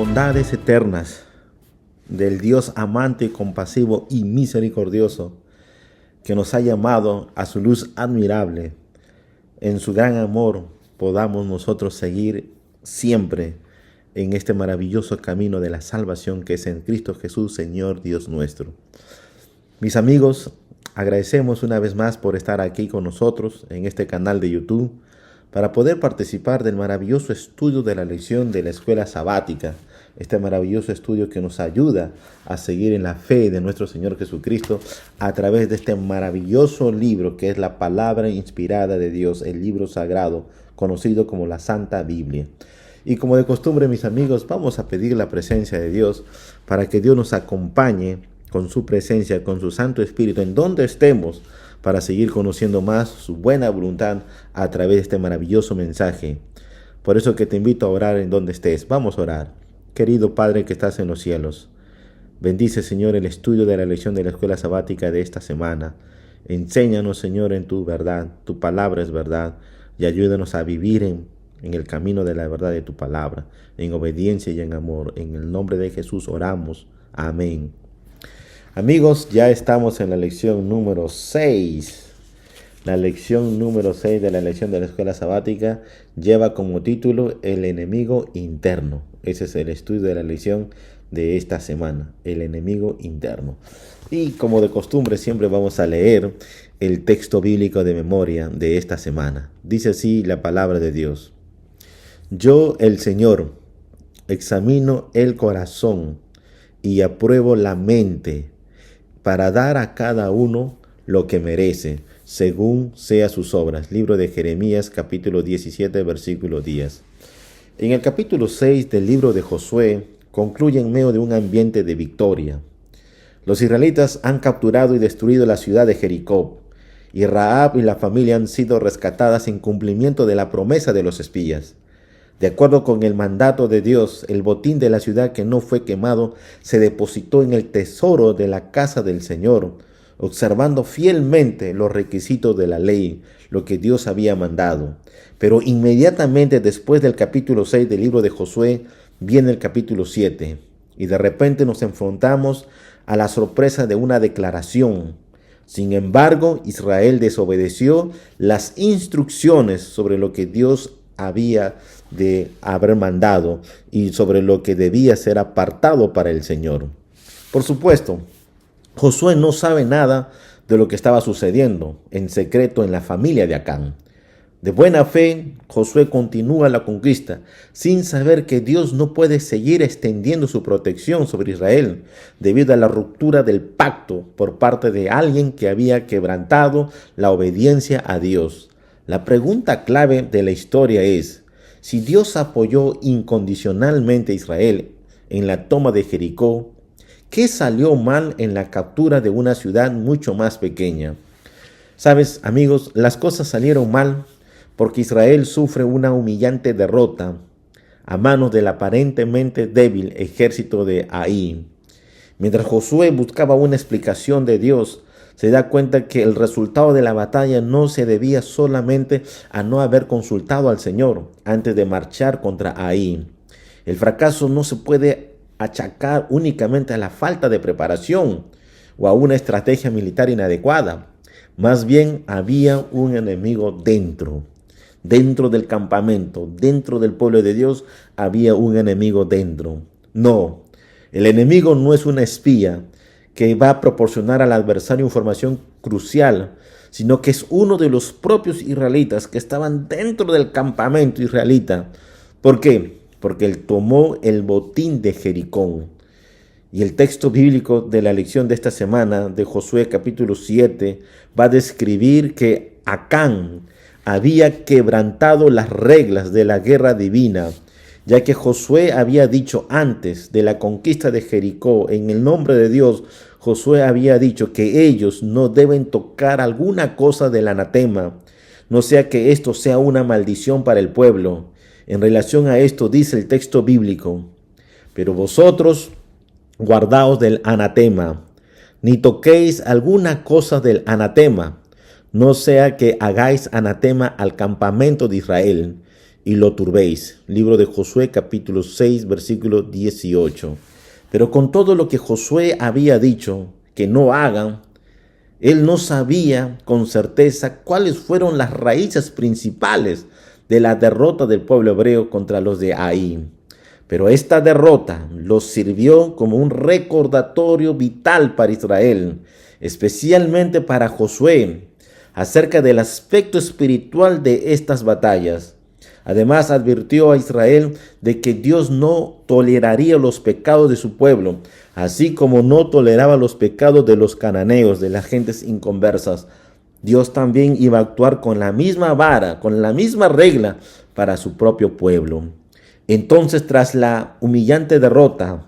bondades eternas del Dios amante, compasivo y misericordioso, que nos ha llamado a su luz admirable, en su gran amor podamos nosotros seguir siempre en este maravilloso camino de la salvación que es en Cristo Jesús, Señor Dios nuestro. Mis amigos, agradecemos una vez más por estar aquí con nosotros en este canal de YouTube para poder participar del maravilloso estudio de la lección de la escuela sabática, este maravilloso estudio que nos ayuda a seguir en la fe de nuestro Señor Jesucristo a través de este maravilloso libro que es la palabra inspirada de Dios, el libro sagrado, conocido como la Santa Biblia. Y como de costumbre, mis amigos, vamos a pedir la presencia de Dios para que Dios nos acompañe con su presencia, con su Santo Espíritu, en donde estemos, para seguir conociendo más su buena voluntad a través de este maravilloso mensaje. Por eso que te invito a orar en donde estés. Vamos a orar. Querido Padre que estás en los cielos, bendice, Señor, el estudio de la lección de la escuela sabática de esta semana. Enséñanos, Señor, en tu verdad. Tu palabra es verdad. Y ayúdanos a vivir en el camino de la verdad de tu palabra, en obediencia y en amor. En el nombre de Jesús oramos. Amén. Amigos, ya estamos en la lección número 6. La lección número 6 de la lección de la escuela sabática lleva como título El enemigo interno. Ese es el estudio de la lección de esta semana, el enemigo interno. Y como de costumbre siempre vamos a leer el texto bíblico de memoria de esta semana. Dice así la palabra de Dios. Yo, el Señor, examino el corazón y apruebo la mente, para dar a cada uno lo que merece, según sea sus obras. Libro de Jeremías, capítulo 17, versículo 10. En el capítulo 6 del libro de Josué, concluye en medio de un ambiente de victoria. Los israelitas han capturado y destruido la ciudad de Jericó, y Rahab y la familia han sido rescatadas en cumplimiento de la promesa de los espías. De acuerdo con el mandato de Dios, el botín de la ciudad que no fue quemado se depositó en el tesoro de la casa del Señor, observando fielmente los requisitos de la ley, lo que Dios había mandado. Pero inmediatamente después del capítulo 6 del libro de Josué, viene el capítulo 7, y de repente nos enfrentamos a la sorpresa de una declaración. Sin embargo, Israel desobedeció las instrucciones sobre lo que Dios había de haber mandado y sobre lo que debía ser apartado para el Señor. Por supuesto, Josué no sabe nada de lo que estaba sucediendo en secreto en la familia de Acán. De buena fe, Josué continúa la conquista sin saber que Dios no puede seguir extendiendo su protección sobre Israel debido a la ruptura del pacto por parte de alguien que había quebrantado la obediencia a Dios. La pregunta clave de la historia es, si Dios apoyó incondicionalmente a Israel en la toma de Jericó, ¿qué salió mal en la captura de una ciudad mucho más pequeña? Sabes, amigos, las cosas salieron mal porque Israel sufre una humillante derrota a manos del aparentemente débil ejército de Ai. Mientras Josué buscaba una explicación de Dios, se da cuenta que el resultado de la batalla no se debía solamente a no haber consultado al Señor antes de marchar contra Ai. El fracaso no se puede achacar únicamente a la falta de preparación o a una estrategia militar inadecuada. Más bien había un enemigo dentro del campamento, dentro del pueblo de Dios había un enemigo dentro. No, el enemigo no es una espía que va a proporcionar al adversario información crucial, sino que es uno de los propios israelitas que estaban dentro del campamento israelita. ¿Por qué? Porque él tomó el botín de Jericó. Y el texto bíblico de la lección de esta semana, de Josué capítulo 7, va a describir que Acán había quebrantado las reglas de la guerra divina, ya que Josué había dicho antes de la conquista de Jericó, en el nombre de Dios, Josué había dicho que ellos no deben tocar alguna cosa del anatema, no sea que esto sea una maldición para el pueblo. En relación a esto dice el texto bíblico, pero vosotros guardaos del anatema, ni toquéis alguna cosa del anatema, no sea que hagáis anatema al campamento de Israel. y lo turbéis. Libro de Josué, capítulo 6, versículo 18. Pero con todo lo que Josué había dicho que no hagan, él no sabía con certeza cuáles fueron las raíces principales de la derrota del pueblo hebreo contra los de Ai. Pero esta derrota los sirvió como un recordatorio vital para Israel, especialmente para Josué, acerca del aspecto espiritual de estas batallas. Además, advirtió a Israel de que Dios no toleraría los pecados de su pueblo, así como no toleraba los pecados de los cananeos, de las gentes inconversas. Dios también iba a actuar con la misma vara, con la misma regla para su propio pueblo. Entonces, tras la humillante derrota,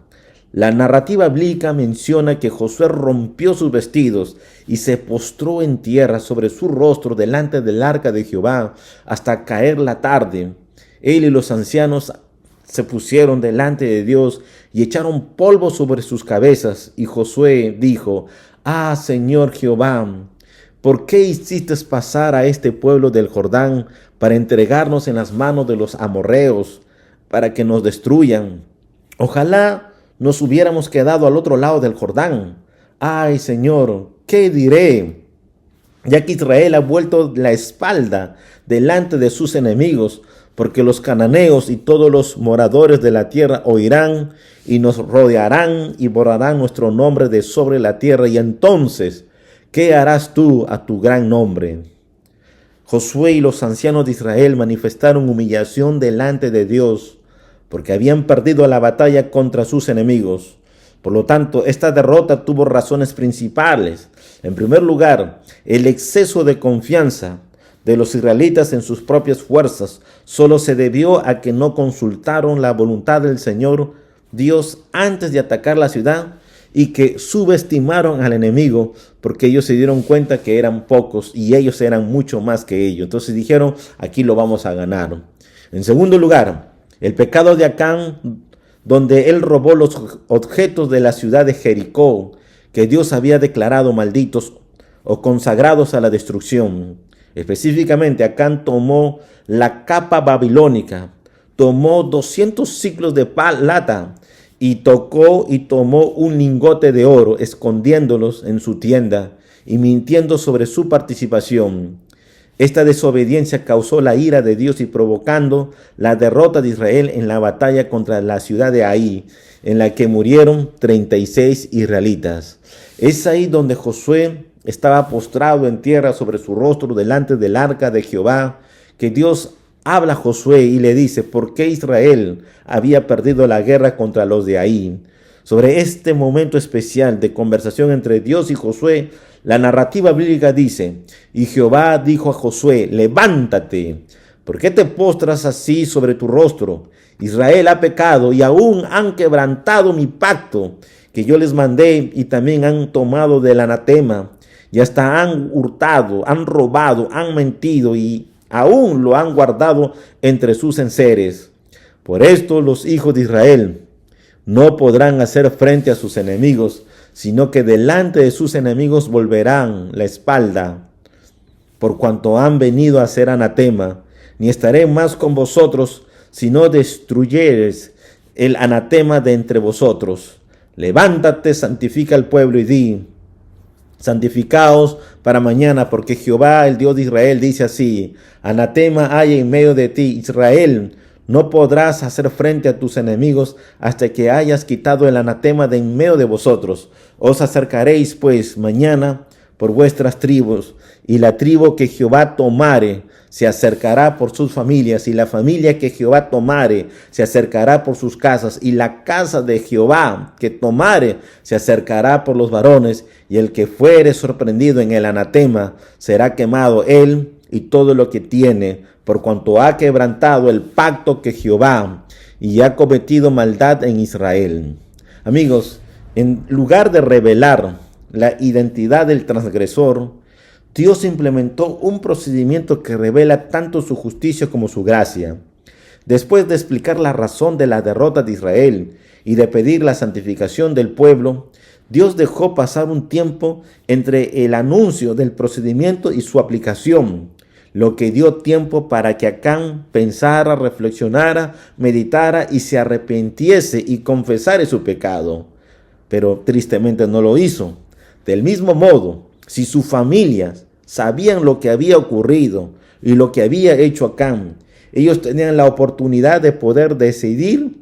la narrativa bíblica menciona que Josué rompió sus vestidos y se postró en tierra sobre su rostro delante del arca de Jehová hasta caer la tarde. Él y los ancianos se pusieron delante de Dios y echaron polvo sobre sus cabezas. Y Josué dijo: «Ah, Señor Jehová, ¿por qué hiciste pasar a este pueblo del Jordán para entregarnos en las manos de los amorreos, para que nos destruyan? Ojalá nos hubiéramos quedado al otro lado del Jordán. Ay, Señor, ¿qué diré? Ya que Israel ha vuelto la espalda delante de sus enemigos, porque los cananeos y todos los moradores de la tierra oirán y nos rodearán y borrarán nuestro nombre de sobre la tierra. Y entonces, ¿qué harás tú a tu gran nombre?». Josué y los ancianos de Israel manifestaron humillación delante de Dios, porque habían perdido la batalla contra sus enemigos. Por lo tanto, esta derrota tuvo razones principales. En primer lugar, el exceso de confianza de los israelitas en sus propias fuerzas solo se debió a que no consultaron la voluntad del Señor Dios antes de atacar la ciudad, y que subestimaron al enemigo porque ellos se dieron cuenta que eran pocos y ellos eran mucho más que ellos. Entonces dijeron: aquí lo vamos a ganar. En segundo lugar, el pecado de Acán, donde él robó los objetos de la ciudad de Jericó, que Dios había declarado malditos o consagrados a la destrucción. Específicamente, Acán tomó la capa babilónica, tomó 200 siclos de plata y tomó un lingote de oro, escondiéndolos en su tienda y mintiendo sobre su participación. Esta desobediencia causó la ira de Dios y provocando la derrota de Israel en la batalla contra la ciudad de Ai, en la que murieron 36 israelitas. Es ahí donde Josué estaba postrado en tierra sobre su rostro delante del arca de Jehová, que Dios habla a Josué y le dice por qué Israel había perdido la guerra contra los de Ai. Sobre este momento especial de conversación entre Dios y Josué, la narrativa bíblica dice: «Y Jehová dijo a Josué: levántate, ¿por qué te postras así sobre tu rostro? Israel ha pecado y aún han quebrantado mi pacto que yo les mandé, y también han tomado del anatema, y hasta han hurtado, han robado, han mentido, y aún lo han guardado entre sus enseres. Por esto los hijos de Israel no podrán hacer frente a sus enemigos, sino que delante de sus enemigos volverán la espalda, por cuanto han venido a hacer anatema. Ni estaré más con vosotros, si no destruyeres el anatema de entre vosotros. Levántate, santifica al pueblo y di: santificaos para mañana, porque Jehová, el Dios de Israel, dice así: anatema hay en medio de ti, Israel. No podrás hacer frente a tus enemigos hasta que hayas quitado el anatema de en medio de vosotros. Os acercaréis pues mañana por vuestras tribus, y la tribu que Jehová tomare se acercará por sus familias, y la familia que Jehová tomare se acercará por sus casas, y la casa de Jehová que tomare se acercará por los varones, y el que fuere sorprendido en el anatema será quemado él y todo lo que tiene, por cuanto ha quebrantado el pacto que Jehová y ha cometido maldad en Israel». Amigos, en lugar de revelar la identidad del transgresor, Dios implementó un procedimiento que revela tanto su justicia como su gracia. Después de explicar la razón de la derrota de Israel y de pedir la santificación del pueblo, Dios dejó pasar un tiempo entre el anuncio del procedimiento y su aplicación. lo que dio tiempo para que Acán pensara, reflexionara, meditara y se arrepintiese y confesara su pecado. Pero tristemente no lo hizo. Del mismo modo, si sus familias sabían lo que había ocurrido y lo que había hecho Acán, ellos tenían la oportunidad de poder decidir,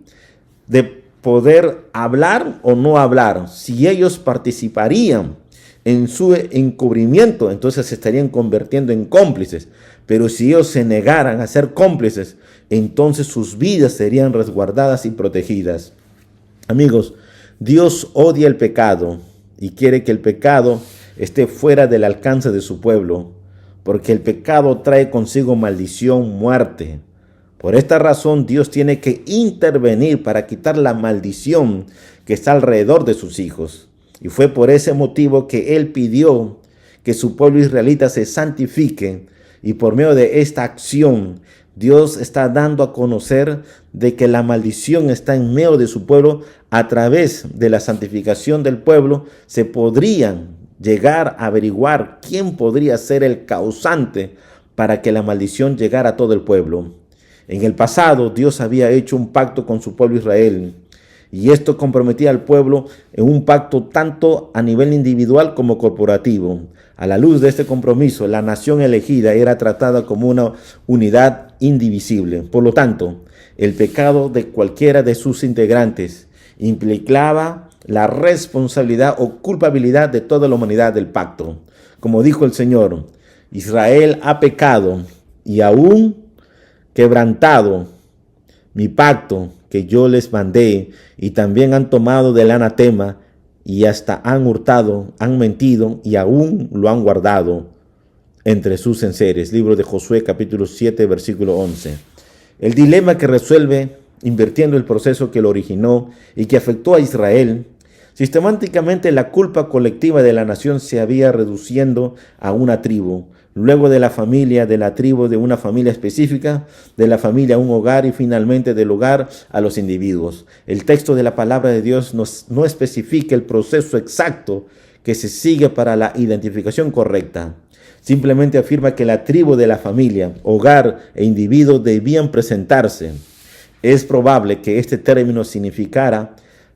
de poder hablar o no hablar. Si ellos participarían en su encubrimiento, entonces se estarían convirtiendo en cómplices. Pero si ellos se negaran a ser cómplices, entonces sus vidas serían resguardadas y protegidas. Amigos, Dios odia el pecado y quiere que el pecado esté fuera del alcance de su pueblo, porque el pecado trae consigo maldición, muerte. Por esta razón, Dios tiene que intervenir para quitar la maldición que está alrededor de sus hijos. Y fue por ese motivo que Él pidió que su pueblo israelita se santifique. Y por medio de esta acción, Dios está dando a conocer de que la maldición está en medio de su pueblo. A través de la santificación del pueblo, se podrían llegar a averiguar quién podría ser el causante para que la maldición llegara a todo el pueblo. En el pasado, Dios había hecho un pacto con su pueblo Israel, y esto comprometía al pueblo en un pacto tanto a nivel individual como corporativo. A la luz de este compromiso, la nación elegida era tratada como una unidad indivisible. Por lo tanto, el pecado de cualquiera de sus integrantes implicaba la responsabilidad o culpabilidad de toda la humanidad del pacto. Como dijo el Señor, Israel ha pecado y aún quebrantado mi pacto que yo les mandé, y también han tomado del anatema y hasta han hurtado, han mentido y aún lo han guardado entre sus enseres. Libro de Josué capítulo 7 versículo 11. El dilema que resuelve invirtiendo el proceso que lo originó y que afectó a Israel. Sistemáticamente la culpa colectiva de la nación se había reduciendo a una tribu, luego de la familia, de la tribu, de una familia específica, de la familia a un hogar y finalmente del hogar a los individuos. El texto de la palabra de Dios no especifica el proceso exacto que se sigue para la identificación correcta. Simplemente afirma que la tribu de la familia, hogar e individuo debían presentarse. Es probable que este término significara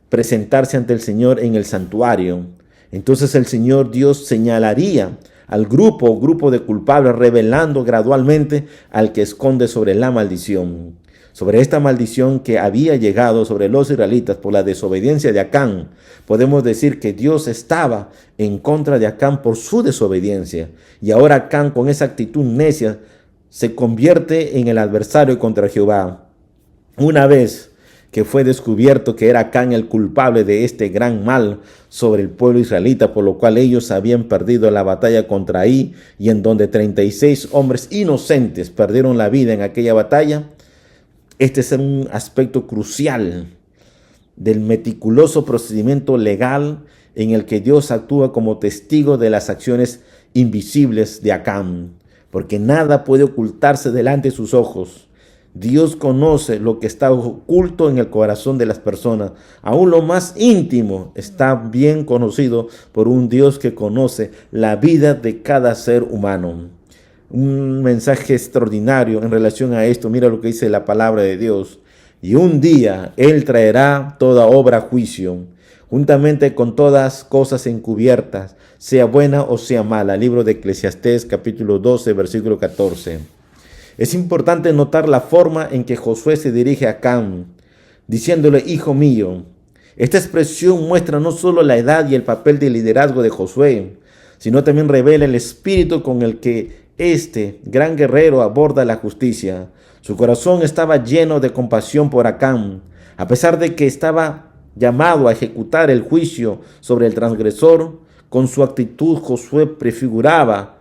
presentarse ante el Señor en el santuario. Entonces el Señor Dios señalaría al grupo de culpables, revelando gradualmente al que esconde sobre la maldición. Sobre esta maldición que había llegado sobre los israelitas por la desobediencia de Acán, podemos decir que Dios estaba en contra de Acán por su desobediencia. Y ahora Acán, con esa actitud necia, se convierte en el adversario contra Jehová. Una vez que fue descubierto que era Acán el culpable de este gran mal sobre el pueblo israelita, por lo cual ellos habían perdido la batalla contra Ahí, y en donde 36 hombres inocentes perdieron la vida en aquella batalla. Este es un aspecto crucial del meticuloso procedimiento legal en el que Dios actúa como testigo de las acciones invisibles de Acán, porque nada puede ocultarse delante de sus ojos. Dios conoce lo que está oculto en el corazón de las personas. Aún lo más íntimo está bien conocido por un Dios que conoce la vida de cada ser humano. Un mensaje extraordinario en relación a esto. Mira lo que dice la palabra de Dios. Y un día Él traerá toda obra a juicio, juntamente con todas cosas encubiertas, sea buena o sea mala. Libro de Eclesiastés capítulo 12 versículo 14. Es importante notar la forma en que Josué se dirige a Acán, diciéndole, hijo mío. Esta expresión muestra no solo la edad y el papel de liderazgo de Josué, sino también revela el espíritu con el que este gran guerrero aborda la justicia. Su corazón estaba lleno de compasión por Acán, a pesar de que estaba llamado a ejecutar el juicio sobre el transgresor. Con su actitud, Josué prefiguraba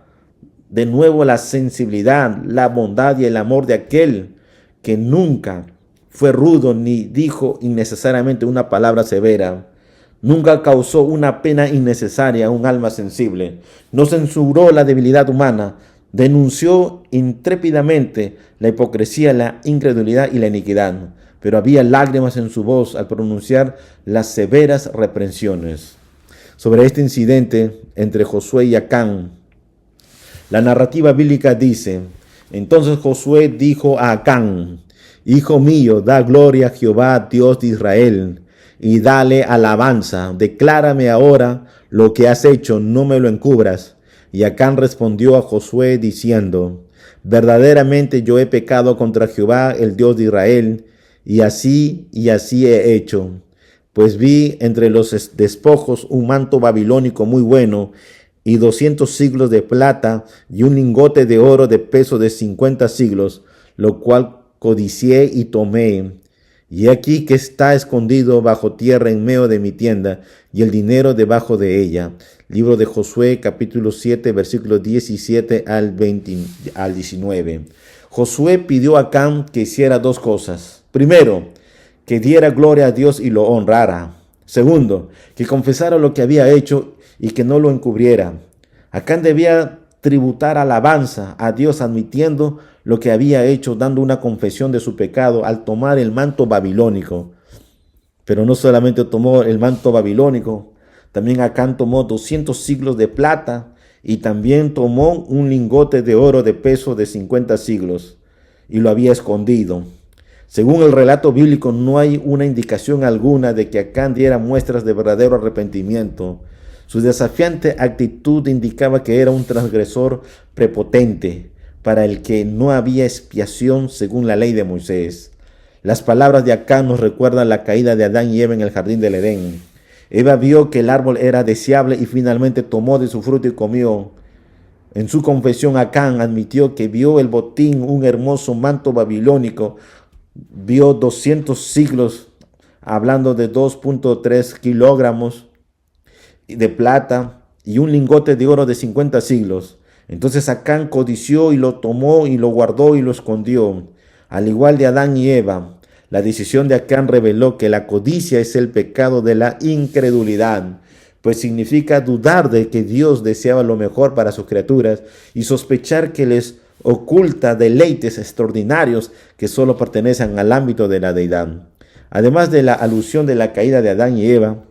de nuevo la sensibilidad, la bondad y el amor de aquel que nunca fue rudo ni dijo innecesariamente una palabra severa. Nunca causó una pena innecesaria a un alma sensible. No censuró la debilidad humana. Denunció intrépidamente la hipocresía, la incredulidad y la iniquidad. Pero había lágrimas en su voz al pronunciar las severas reprensiones. Sobre este incidente entre Josué y Acán, la narrativa bíblica dice Entonces Josué dijo a Acán: Hijo mío, da gloria a Jehová, Dios de Israel, y dale alabanza. Declárame ahora lo que has hecho, no me lo encubras. Y Acán respondió a Josué diciendo: Verdaderamente yo he pecado contra Jehová, el Dios de Israel, y así he hecho. Pues vi entre los despojos un manto babilónico muy bueno, y 200 siglos de plata, y un lingote de oro de peso de 50 siglos, lo cual codicié y tomé. Y aquí que está escondido bajo tierra en medio de mi tienda, y el dinero debajo de ella. Libro de Josué, capítulo 7, versículos 17 al 19. Josué pidió a Acán que hiciera dos cosas. Primero, que diera gloria a Dios y lo honrara. Segundo, que confesara lo que había hecho y que no lo encubriera. Acán debía tributar alabanza a Dios admitiendo lo que había hecho, dando una confesión de su pecado al tomar el manto babilónico. Pero no solamente tomó el manto babilónico, también Acán tomó 200 siglos de plata y también tomó un lingote de oro de peso de 50 siglos y lo había escondido. Según el relato bíblico, no hay una indicación alguna de que Acán diera muestras de verdadero arrepentimiento. Su desafiante actitud indicaba que era un transgresor prepotente, para el que no había expiación según la ley de Moisés. Las palabras de Acán nos recuerdan la caída de Adán y Eva en el jardín del Edén. Eva vio que el árbol era deseable y finalmente tomó de su fruto y comió. En su confesión, Acán admitió que vio el botín, un hermoso manto babilónico, vio 200 siglos, hablando de 2.3 kilogramos de plata y un lingote de oro de 50 siglos. Entonces Acán codició y lo tomó y lo guardó y lo escondió. Al igual de Adán y Eva, la decisión de Acán reveló que la codicia es el pecado de la incredulidad, pues significa dudar de que Dios deseaba lo mejor para sus criaturas y sospechar que les oculta deleites extraordinarios que solo pertenecen al ámbito de la deidad. Además de la alusión de la caída de Adán y Eva,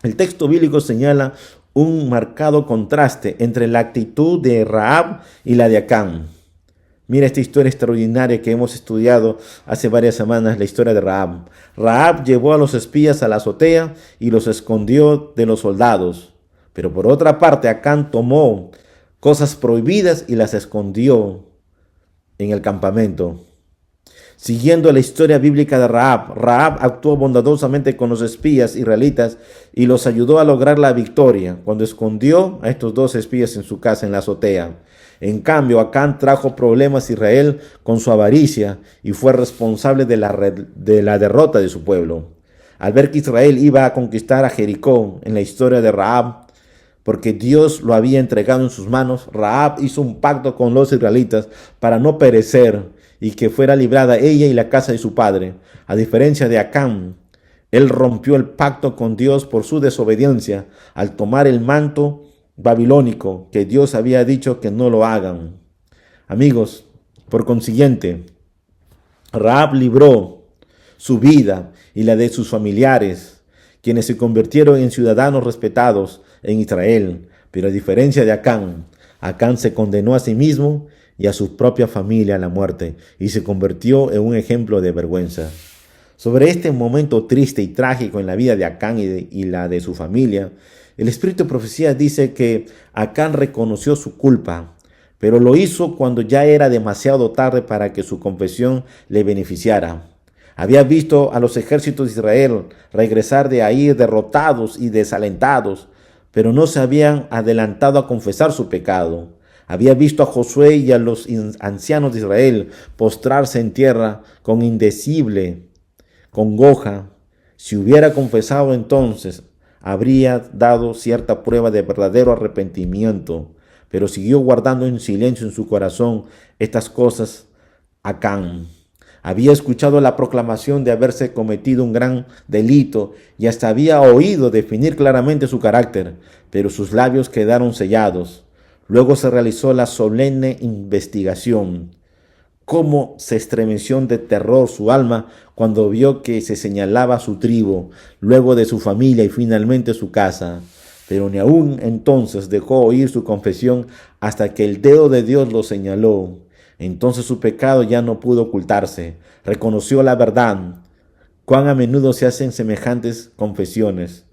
el texto bíblico señala un marcado contraste entre la actitud de Rahab y la de Acán. Mira esta historia extraordinaria que hemos estudiado hace varias semanas, la historia de Rahab. Rahab llevó a los espías a la azotea y los escondió de los soldados. Pero por otra parte, Acán tomó cosas prohibidas y las escondió en el campamento. Siguiendo la historia bíblica de Rahab, Rahab actuó bondadosamente con los espías israelitas y los ayudó a lograr la victoria cuando escondió a estos dos espías en su casa en la azotea. En cambio, Acán trajo problemas a Israel con su avaricia y fue responsable de la derrota de su pueblo. Al ver que Israel iba a conquistar a Jericó en la historia de Rahab, porque Dios lo había entregado en sus manos, Rahab hizo un pacto con los israelitas para no perecer y que fuera librada ella y la casa de su padre. A diferencia de Acán, él rompió el pacto con Dios por su desobediencia al tomar el manto babilónico que Dios había dicho que no lo hagan. Amigos, por consiguiente, Rahab libró su vida y la de sus familiares, quienes se convirtieron en ciudadanos respetados en Israel. Pero a diferencia de Acán, Acán se condenó a sí mismo y a su propia familia a la muerte y se convirtió en un ejemplo de vergüenza. Sobre este momento triste y trágico en la vida de Acán y la de su familia, el Espíritu de Profecía dice que Acán reconoció su culpa, pero lo hizo cuando ya era demasiado tarde para que su confesión le beneficiara. Había visto a los ejércitos de Israel regresar de ahí derrotados y desalentados, pero no se habían adelantado a confesar su pecado. Había visto a Josué y a los ancianos de Israel postrarse en tierra con indecible congoja. Si hubiera confesado entonces, habría dado cierta prueba de verdadero arrepentimiento, pero siguió guardando en silencio en su corazón estas cosas. Acán había escuchado la proclamación de haberse cometido un gran delito y hasta había oído definir claramente su carácter, pero sus labios quedaron sellados. Luego se realizó la solemne investigación. Cómo se estremeció de terror su alma cuando vio que se señalaba su tribu, luego de su familia y finalmente su casa. Pero ni aún entonces dejó oír su confesión hasta que el dedo de Dios lo señaló. Entonces su pecado ya no pudo ocultarse. Reconoció la verdad. Cuán a menudo se hacen semejantes confesiones.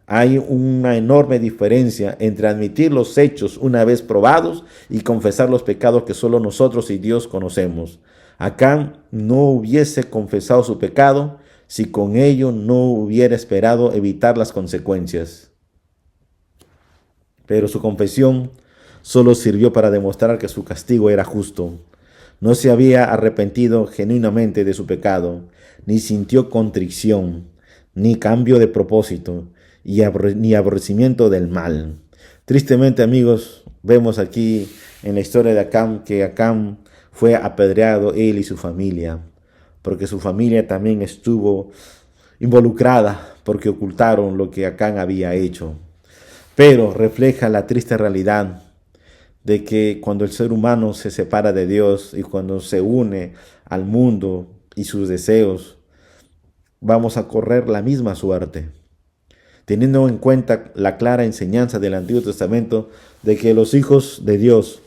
Hay una enorme diferencia entre admitir los hechos una vez probados y confesar los pecados que solo nosotros y Dios conocemos. Acán no hubiese confesado su pecado si con ello no hubiera esperado evitar las consecuencias. Pero su confesión solo sirvió para demostrar que su castigo era justo. No se había arrepentido genuinamente de su pecado, ni sintió contrición, ni cambio de propósito, ni aborrecimiento del mal. Tristemente, amigos, vemos aquí en la historia de Acán que Acán fue apedreado, él y su familia, porque su familia también estuvo involucrada porque ocultaron lo que Acán había hecho. Pero refleja la triste realidad de que cuando el ser humano se separa de Dios y cuando se une al mundo y sus deseos, vamos a correr la misma suerte. Teniendo en cuenta la clara enseñanza del Antiguo Testamento de que los hijos de Dios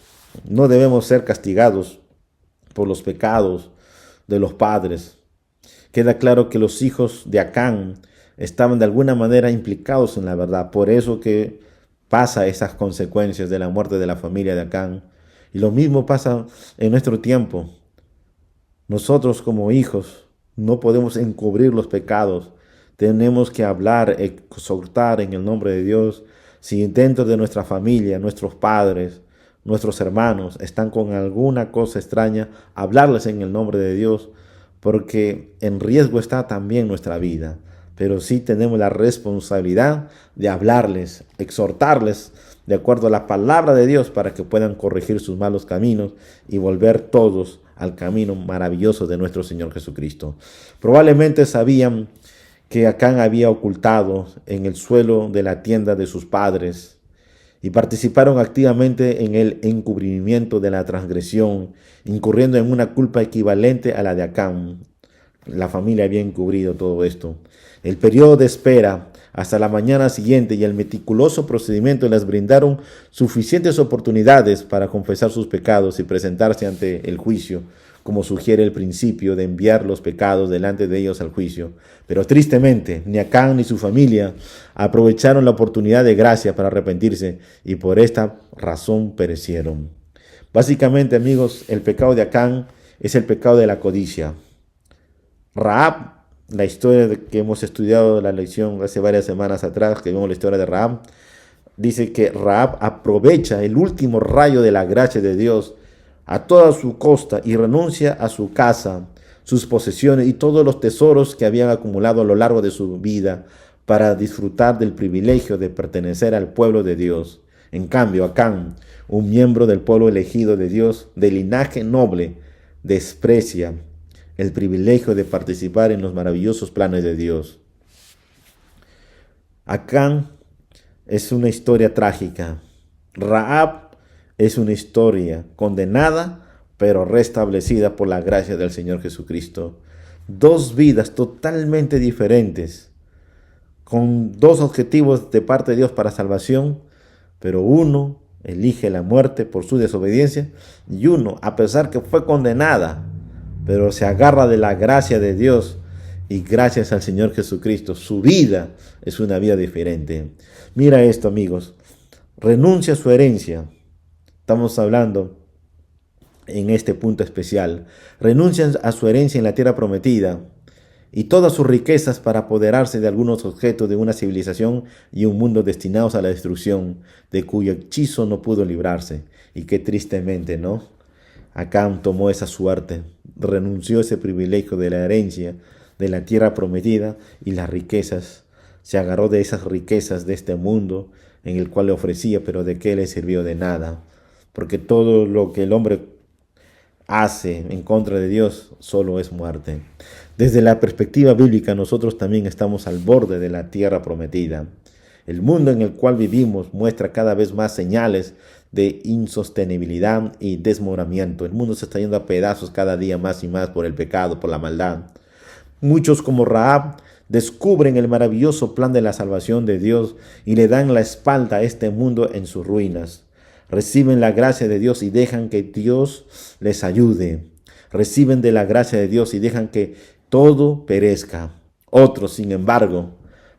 no debemos ser castigados por los pecados de los padres, queda claro que los hijos de Acán estaban de alguna manera implicados en la verdad. Por eso que pasa esas consecuencias de la muerte de la familia de Acán. Y lo mismo pasa en nuestro tiempo. Nosotros como hijos no podemos encubrir los pecados. Tenemos que hablar, exhortar en el nombre de Dios. Si dentro de nuestra familia, nuestros padres, nuestros hermanos están con alguna cosa extraña, hablarles en el nombre de Dios, porque en riesgo está también nuestra vida. Pero sí tenemos la responsabilidad de hablarles, exhortarles de acuerdo a la palabra de Dios para que puedan corregir sus malos caminos y volver todos al camino maravilloso de nuestro Señor Jesucristo. Probablemente sabían que Acán había ocultado en el suelo de la tienda de sus padres y participaron activamente en el encubrimiento de la transgresión, incurriendo en una culpa equivalente a la de Acán. La familia había encubrido todo esto. El periodo de espera hasta la mañana siguiente y el meticuloso procedimiento les brindaron suficientes oportunidades para confesar sus pecados y presentarse ante el juicio, como sugiere el principio de enviar los pecados delante de ellos al juicio. Pero tristemente, ni Acán ni su familia aprovecharon la oportunidad de gracia para arrepentirse y por esta razón perecieron. Básicamente, amigos, el pecado de Acán es el pecado de la codicia. Rahab, la historia que hemos estudiado la lección hace varias semanas atrás, que vimos la historia de Rahab, dice que Rahab aprovecha el último rayo de la gracia de Dios a toda su costa y renuncia a su casa, sus posesiones y todos los tesoros que habían acumulado a lo largo de su vida para disfrutar del privilegio de pertenecer al pueblo de Dios. En cambio, Acán, un miembro del pueblo elegido de Dios, de linaje noble, desprecia el privilegio de participar en los maravillosos planes de Dios. Acán es una historia trágica. Rahab es una historia condenada, pero restablecida por la gracia del Señor Jesucristo. Dos vidas totalmente diferentes, con dos objetivos de parte de Dios para salvación, pero uno elige la muerte por su desobediencia y uno, a pesar que fue condenada, pero se agarra de la gracia de Dios y gracias al Señor Jesucristo, su vida es una vida diferente. Mira esto, amigos, renuncia a su herencia. Estamos hablando en este punto especial. Renuncia a su herencia en la tierra prometida y todas sus riquezas para apoderarse de algunos objetos de una civilización y un mundo destinados a la destrucción, de cuyo hechizo no pudo librarse. Y qué tristemente, ¿no? Acán tomó esa suerte, renunció a ese privilegio de la herencia de la tierra prometida y las riquezas. Se agarró de esas riquezas de este mundo en el cual le ofrecía, pero de qué le sirvió de nada. Porque todo lo que el hombre hace en contra de Dios solo es muerte. Desde la perspectiva bíblica, nosotros también estamos al borde de la tierra prometida. El mundo en el cual vivimos muestra cada vez más señales de insostenibilidad y desmoronamiento. El mundo se está yendo a pedazos cada día más y más por el pecado, por la maldad. Muchos, como Rahab, descubren el maravilloso plan de la salvación de Dios y le dan la espalda a este mundo en sus ruinas. Reciben la gracia de Dios y dejan que Dios les ayude. Reciben de la gracia de Dios y dejan que todo perezca. Otros, sin embargo,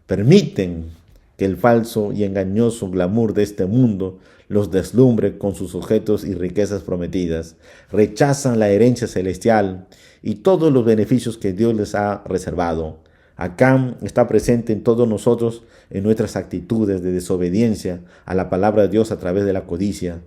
permiten que el falso y engañoso glamour de este mundo los deslumbre con sus objetos y riquezas prometidas. Rechazan la herencia celestial y todos los beneficios que Dios les ha reservado. Acán está presente en todos nosotros en nuestras actitudes de desobediencia a la palabra de Dios a través de la codicia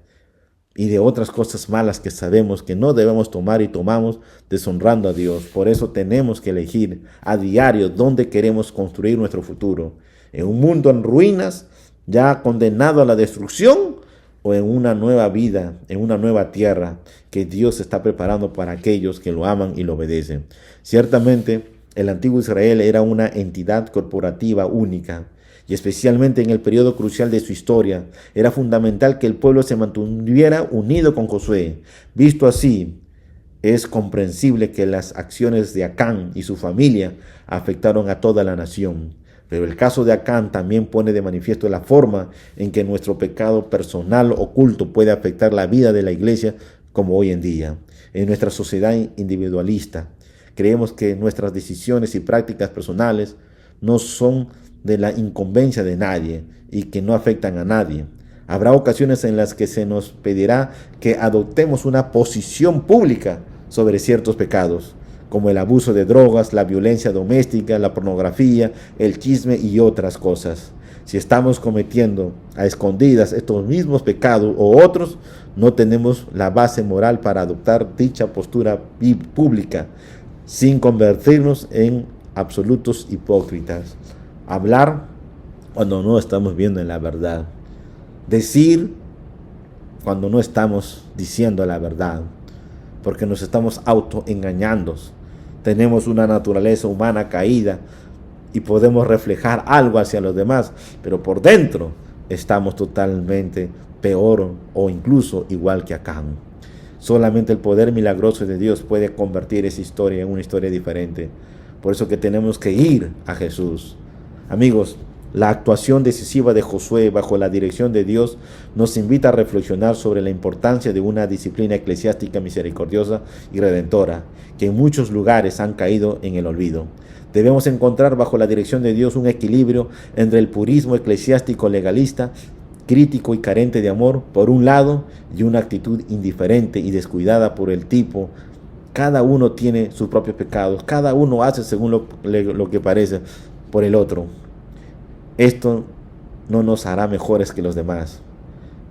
y de otras cosas malas que sabemos que no debemos tomar y tomamos, deshonrando a Dios. Por eso tenemos que elegir a diario dónde queremos construir nuestro futuro. En un mundo en ruinas, ya condenado a la destrucción, o en una nueva vida, en una nueva tierra que Dios está preparando para aquellos que lo aman y lo obedecen. Ciertamente, el antiguo Israel era una entidad corporativa única, y especialmente en el periodo crucial de su historia, era fundamental que el pueblo se mantuviera unido con Josué. Visto así, es comprensible que las acciones de Acán y su familia afectaron a toda la nación. Pero el caso de Acán también pone de manifiesto la forma en que nuestro pecado personal oculto puede afectar la vida de la iglesia como hoy en día. En nuestra sociedad individualista, creemos que nuestras decisiones y prácticas personales no son de la incumbencia de nadie y que no afectan a nadie. Habrá ocasiones en las que se nos pedirá que adoptemos una posición pública sobre ciertos pecados, como el abuso de drogas, la violencia doméstica, la pornografía, el chisme y otras cosas. Si estamos cometiendo a escondidas estos mismos pecados o otros, no tenemos la base moral para adoptar dicha postura pública, sin convertirnos en absolutos hipócritas. Hablar cuando no estamos viendo en la verdad. Decir cuando no estamos diciendo la verdad, porque nos estamos autoengañando. Tenemos una naturaleza humana caída y podemos reflejar algo hacia los demás, pero por dentro estamos totalmente peor o incluso igual que Acán. Solamente el poder milagroso de Dios puede convertir esa historia en una historia diferente. Por eso que tenemos que ir a Jesús. Amigos, la actuación decisiva de Josué bajo la dirección de Dios nos invita a reflexionar sobre la importancia de una disciplina eclesiástica misericordiosa y redentora, que en muchos lugares han caído en el olvido. Debemos encontrar bajo la dirección de Dios un equilibrio entre el purismo eclesiástico legalista, crítico y carente de amor, por un lado, y una actitud indiferente y descuidada por el tipo. Cada uno tiene sus propios pecados, cada uno hace según lo que parece, por el otro. Esto no nos hará mejores que los demás,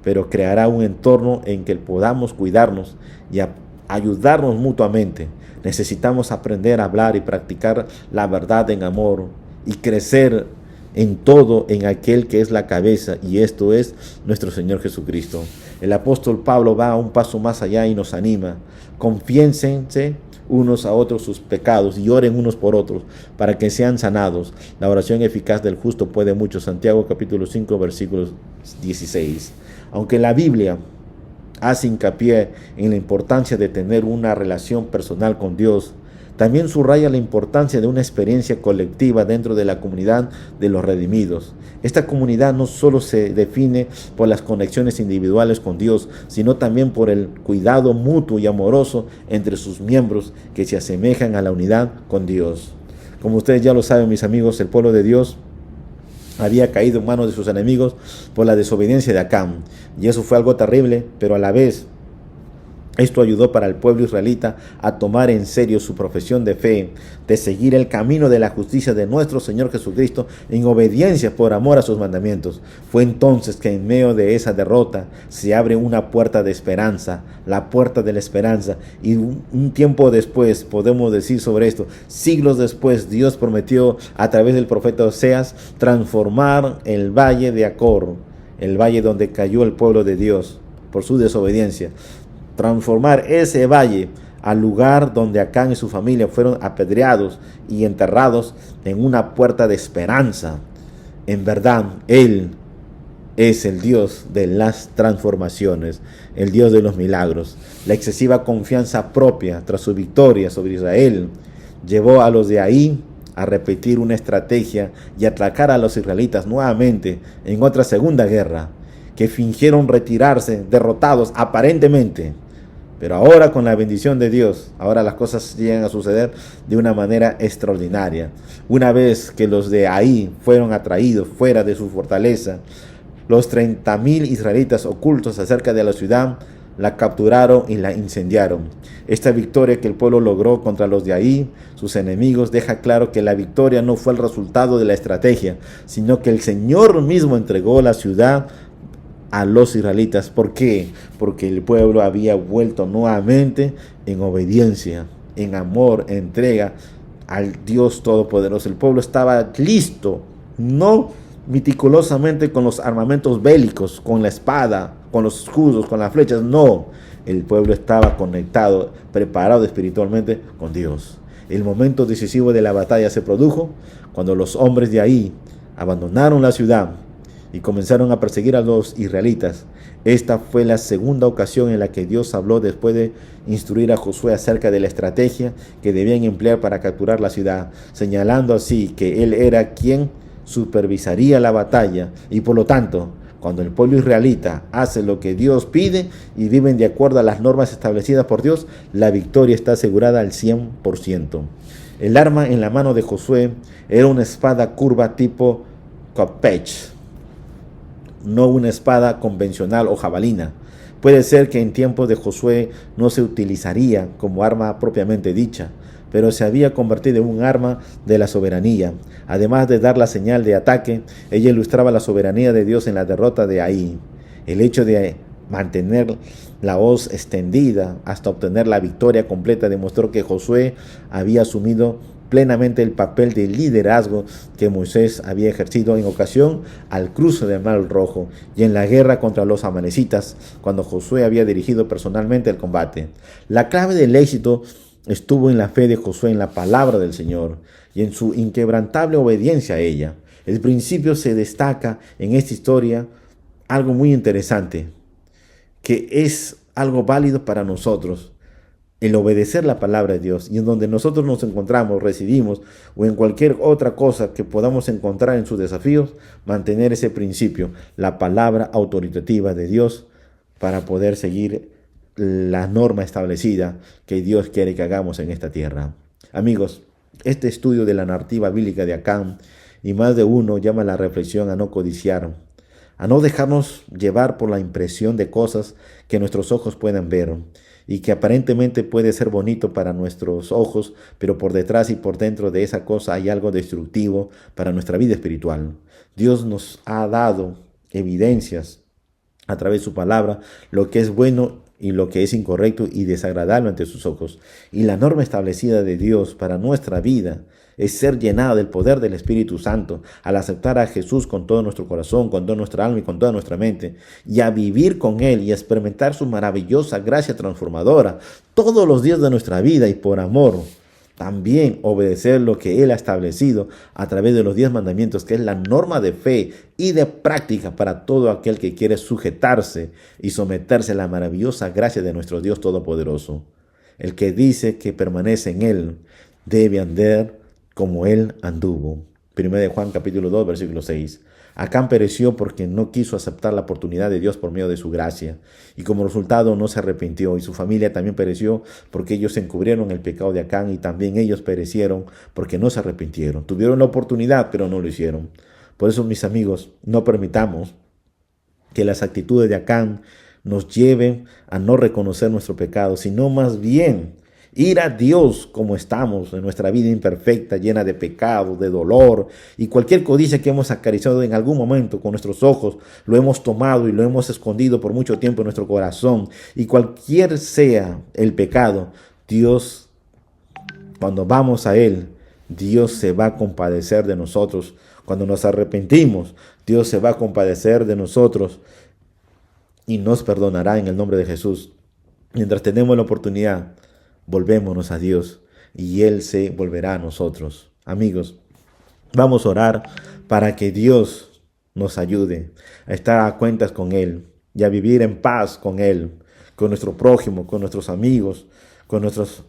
pero creará un entorno en que podamos cuidarnos y ayudarnos mutuamente. Necesitamos aprender a hablar y practicar la verdad en amor y crecer en todo en aquel que es la cabeza, y esto es nuestro Señor Jesucristo. El apóstol Pablo va un paso más allá y nos anima. Confiénsense unos a otros sus pecados y oren unos por otros para que sean sanados. La oración eficaz del justo puede mucho. Santiago capítulo 5 versículos 16. Aunque la Biblia hace hincapié en la importancia de tener una relación personal con Dios, también subraya la importancia de una experiencia colectiva dentro de la comunidad de los redimidos. Esta comunidad no solo se define por las conexiones individuales con Dios, sino también por el cuidado mutuo y amoroso entre sus miembros que se asemejan a la unidad con Dios. Como ustedes ya lo saben, mis amigos, el pueblo de Dios había caído en manos de sus enemigos por la desobediencia de Acán. Y eso fue algo terrible, pero a la vez esto ayudó para el pueblo israelita a tomar en serio su profesión de fe, de seguir el camino de la justicia de nuestro Señor Jesucristo en obediencia por amor a sus mandamientos. Fue entonces que en medio de esa derrota se abre una puerta de esperanza, la puerta de la esperanza. Y un tiempo después, podemos decir sobre esto, siglos después, Dios prometió a través del profeta Oseas transformar el valle de Acor, el valle donde cayó el pueblo de Dios por su desobediencia. Transformar ese valle al lugar donde Acán y su familia fueron apedreados y enterrados en una puerta de esperanza. En verdad, Él es el Dios de las transformaciones, el Dios de los milagros. La excesiva confianza propia tras su victoria sobre Israel llevó a los de ahí a repetir una estrategia y atacar a los israelitas nuevamente en otra segunda guerra, que fingieron retirarse derrotados aparentemente. Pero ahora, con la bendición de Dios, ahora las cosas llegan a suceder de una manera extraordinaria. Una vez que los de Ai fueron atraídos fuera de su fortaleza, los 30,000 israelitas ocultos acerca de la ciudad la capturaron y la incendiaron. Esta victoria que el pueblo logró contra los de Ai, sus enemigos, deja claro que la victoria no fue el resultado de la estrategia, sino que el Señor mismo entregó la ciudad a los israelitas. ¿Por qué? Porque el pueblo había vuelto nuevamente en obediencia, en amor, en entrega al Dios Todopoderoso. El pueblo estaba listo, no meticulosamente con los armamentos bélicos, con la espada, con los escudos, con las flechas, no. El pueblo estaba conectado, preparado espiritualmente con Dios. El momento decisivo de la batalla se produjo cuando los hombres de Ai abandonaron la ciudad y comenzaron a perseguir a los israelitas. Esta fue la segunda ocasión en la que Dios habló después de instruir a Josué acerca de la estrategia que debían emplear para capturar la ciudad, señalando así que él era quien supervisaría la batalla y por lo tanto, cuando el pueblo israelita hace lo que Dios pide y viven de acuerdo a las normas establecidas por Dios, la victoria está asegurada al 100%. El arma en la mano de Josué era una espada curva tipo kopech, no una espada convencional o jabalina. Puede ser que en tiempos de Josué no se utilizaría como arma propiamente dicha, pero se había convertido en un arma de la soberanía. Además de dar la señal de ataque, ella ilustraba la soberanía de Dios en la derrota de Ai. El hecho de mantener la hoz extendida hasta obtener la victoria completa demostró que Josué había asumido plenamente el papel de liderazgo que Moisés había ejercido en ocasión al cruce del Mar Rojo y en la guerra contra los amalecitas, cuando Josué había dirigido personalmente el combate. La clave del éxito estuvo en la fe de Josué en la palabra del Señor y en su inquebrantable obediencia a ella. El principio se destaca en esta historia algo muy interesante, que es algo válido para nosotros, el obedecer la palabra de Dios, y en donde nosotros nos encontramos, residimos, o en cualquier otra cosa que podamos encontrar en sus desafíos, mantener ese principio, la palabra autoritativa de Dios, para poder seguir la norma establecida que Dios quiere que hagamos en esta tierra. Amigos, este estudio de la narrativa bíblica de Acán y más de uno llama a la reflexión a no codiciar, a no dejarnos llevar por la impresión de cosas que nuestros ojos puedan ver y que aparentemente puede ser bonito para nuestros ojos, pero por detrás y por dentro de esa cosa hay algo destructivo para nuestra vida espiritual. Dios nos ha dado evidencias a través de su palabra, lo que es bueno y lo que es incorrecto y desagradable ante sus ojos. Y la norma establecida de Dios para nuestra vida es ser llenado del poder del Espíritu Santo al aceptar a Jesús con todo nuestro corazón, con toda nuestra alma y con toda nuestra mente, y a vivir con Él y a experimentar su maravillosa gracia transformadora todos los días de nuestra vida, y por amor también obedecer lo que Él ha establecido a través de los 10 mandamientos, que es la norma de fe y de práctica para todo aquel que quiere sujetarse y someterse a la maravillosa gracia de nuestro Dios Todopoderoso. El que dice que permanece en Él debe andar como Él anduvo. 1 Juan capítulo 2, versículo 6. Acán pereció porque no quiso aceptar la oportunidad de Dios por medio de su gracia, y como resultado no se arrepintió, y su familia también pereció porque ellos encubrieron el pecado de Acán, y también ellos perecieron porque no se arrepintieron. Tuvieron la oportunidad, pero no lo hicieron. Por eso, mis amigos, no permitamos que las actitudes de Acán nos lleven a no reconocer nuestro pecado, sino más bien ir a Dios como estamos en nuestra vida imperfecta, llena de pecado, de dolor y cualquier codicia que hemos acariciado en algún momento con nuestros ojos, lo hemos tomado y lo hemos escondido por mucho tiempo en nuestro corazón. Y cualquier sea el pecado, Dios, cuando vamos a Él, Dios se va a compadecer de nosotros. Cuando nos arrepentimos, Dios se va a compadecer de nosotros y nos perdonará en el nombre de Jesús. Mientras tenemos la oportunidad, volvémonos a Dios y Él se volverá a nosotros. Amigos, vamos a orar para que Dios nos ayude a estar a cuentas con Él y a vivir en paz con Él, con nuestro prójimo, con nuestros amigos, con nuestras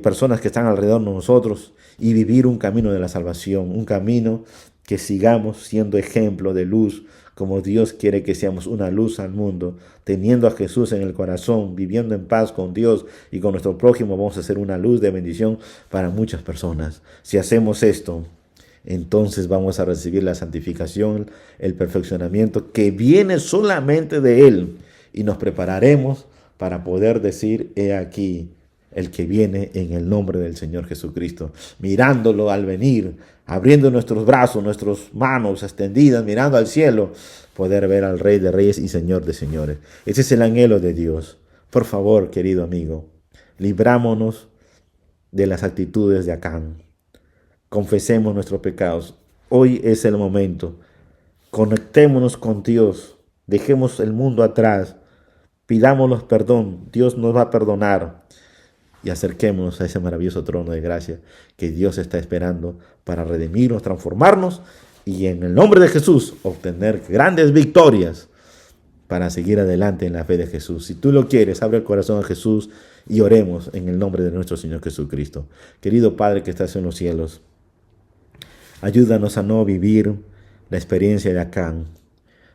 personas que están alrededor de nosotros, y vivir un camino de la salvación, un camino que sigamos siendo ejemplo de luz como Dios quiere que seamos una luz al mundo, teniendo a Jesús en el corazón, viviendo en paz con Dios y con nuestro prójimo, vamos a ser una luz de bendición para muchas personas. Si hacemos esto, entonces vamos a recibir la santificación, el perfeccionamiento que viene solamente de Él, y nos prepararemos para poder decir: he aquí el que viene, en el nombre del Señor Jesucristo. Mirándolo al venir, abriendo nuestros brazos, nuestras manos extendidas, mirando al cielo, poder ver al Rey de Reyes y Señor de Señores. Ese es el anhelo de Dios. Por favor, querido amigo, librámonos de las actitudes de Acán. Confesemos nuestros pecados. Hoy es el momento. Conectémonos con Dios. Dejemos el mundo atrás. Pidámosle perdón. Dios nos va a perdonar. Y acerquémonos a ese maravilloso trono de gracia que Dios está esperando para redimirnos, transformarnos y en el nombre de Jesús obtener grandes victorias para seguir adelante en la fe de Jesús. Si tú lo quieres, abre el corazón a Jesús y oremos en el nombre de nuestro Señor Jesucristo. Querido Padre que estás en los cielos, ayúdanos a no vivir la experiencia de Acán.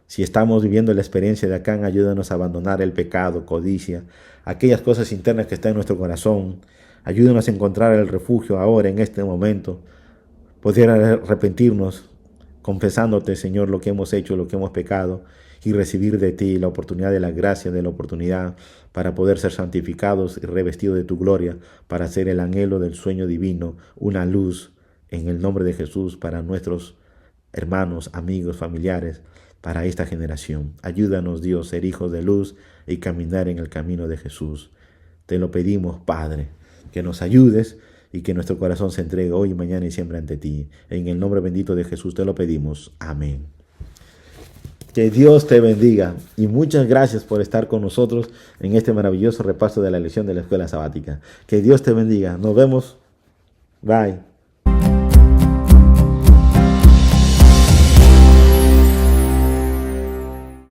Si estamos viviendo la experiencia de Acán, ayúdanos a abandonar el pecado, codicia, aquellas cosas internas que están en nuestro corazón. Ayúdanos a encontrar el refugio ahora, en este momento. Poder arrepentirnos, confesándote, Señor, lo que hemos hecho, lo que hemos pecado, y recibir de ti la oportunidad de la gracia, de la oportunidad para poder ser santificados y revestidos de tu gloria, para hacer el anhelo del sueño divino, una luz en el nombre de Jesús para nuestros hermanos, amigos, familiares, para esta generación. Ayúdanos, Dios, ser hijos de luz y caminar en el camino de Jesús. Te lo pedimos, Padre, que nos ayudes y que nuestro corazón se entregue hoy, mañana y siempre ante ti. En el nombre bendito de Jesús te lo pedimos. Amén. Que Dios te bendiga y muchas gracias por estar con nosotros en este maravilloso repaso de la lección de la escuela sabática. Que Dios te bendiga. Nos vemos. Bye.